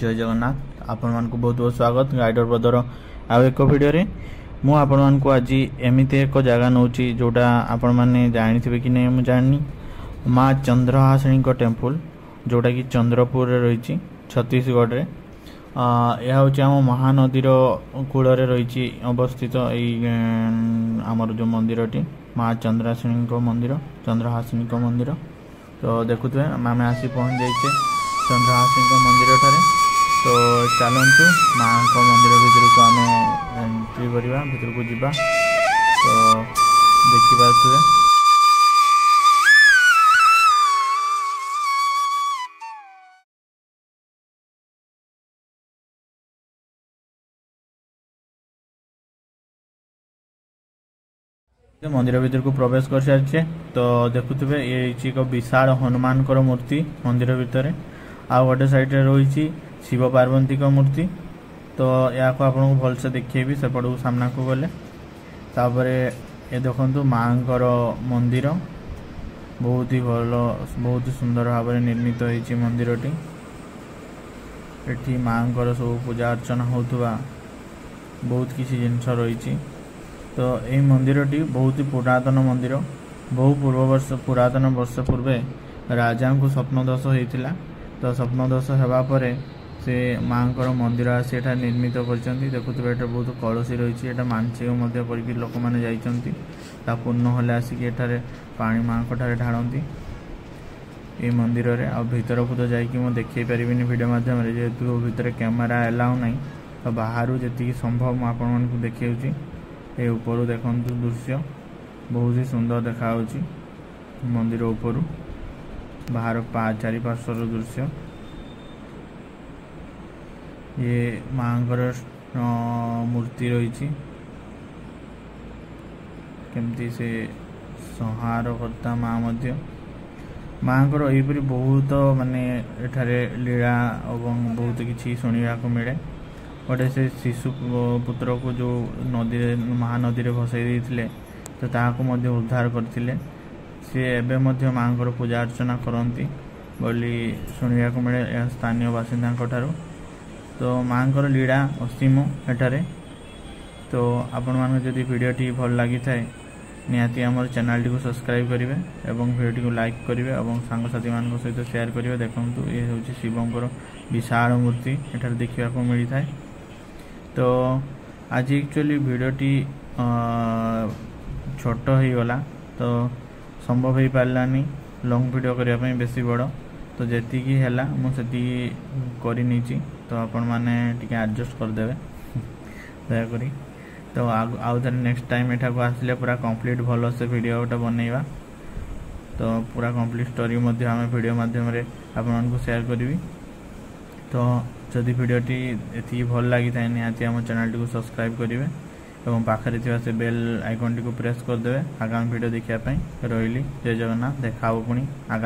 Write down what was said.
जय जगन्नाथ आपण मानकु बहुत बहुत स्वागत गाइडर ब्रदर आउ एक वीडियो रे मु आपण मानकु आज एमिते एक जगह नउची जोटा आपण माने जानिथिबे कि नै मु जाननी मां चंद्रहासिनी को टेम्पल जोटा कि चंद्रपुर रे रहिची छत्तीसगढ़ रे यह हूँ आम महानदी कूल रही अवस्थित आमर जो मंदिरटी माँ चंद्रहासिनी मंदिर तो देखुए आम आसी पहुँच जाइए चंद्रहासिनी मंदिर ठारे तो चलतु माँ को मंदिर भीतर को आम एंट्री करवा भीतर को जीवा तो देखिए मंदिर भीतर को प्रवेश कर सारी तो देखुवे ये एक विशाल हनुमान मूर्ति मंदिर भितर आ गोटे साइड रही शिव पार्वती का मूर्ति तो या आपको भलसे देखिए सेपट को सामना को गले तापर ये देखु माँ मंदिर बहुत ही भल बहुत सुंदर भाव निर्मित होती मंदिरटी एठी माँ सब पूजा अर्चना होता बहुत किसी जिनस रही तो यही मंदिरटी बहुत ही पुरातन मंदिर बहु पुरातन वर्ष पूर्वे राजा को स्वप्नदोष होता तो स्वप्नदोष होगापर से माँ मंदिर आसी निर्मित कर देखुए बहुत कलसी रही है मानसिक करके लोक मैंने जा पूर्ण हेल्ले आसिक पा माँ ढाड़ती ये मंदिर रे आ भीतर को तो जाकि देखी पारि वीडियो माध्यम जेहेतु भीतर कैमेरा एलाउ ना तो बाहर जी संभव मुझे देखी ये ऊपर देखु दृश्य बहुत ही सुंदर देखा मंदिर ऊपर बाहर चारिपार्श्वर दृश्य ये माँ मूर्ति रही केमती से संहार करता माँ माँ यहीपरी बहुत माने एठारे लीला और बहुत किसी शुणा मिले गोटे से शिशु पुत्र को जो नदी महानदी में भसई देते तो ताकू उद्धार करते सी एवं माँ पूजा अर्चना करती बोली शुणा मिले स्थानीय बासिंदा तो माँ लीला असीम एठारे तो आपण मान जदि वीडियोटी भल लगी थाए निहाती आम चैनल टी को सब्सक्राइब करेंगे और वीडियो को लाइक करेंगे और सांगसाथी मान सहित शेयर करेंगे देखो ये हूँ शिवंकर विशाल मूर्ति एठार देखा मिलता है तो आज एक्चुअली वीडियोटी छोट हो गला तो संभव हो पारानी लॉन्ग वीडियो करने बेसी बड़ तो जी है मुझे करनी तो आपण मैंने एडजस्ट करदे दयाक तो आउ थे नेक्स्ट टाइम एठा को आसिले पूरा कंप्लीट भल से वीडियो गोटे बनइबा तो पूरा कंप्लीट स्टोरी आम वीडियो माध्यम आपको शेयर करी तो जदि वीडियोटी ये भल लगी था निहाती आम चैनल टी को सब्सक्राइब करेंगे और पाखे से बेल आइकन टी को प्रेस करदे आगामी वीडियो देखापी रही जय जगन्नाथ देखा पुणी आगामी।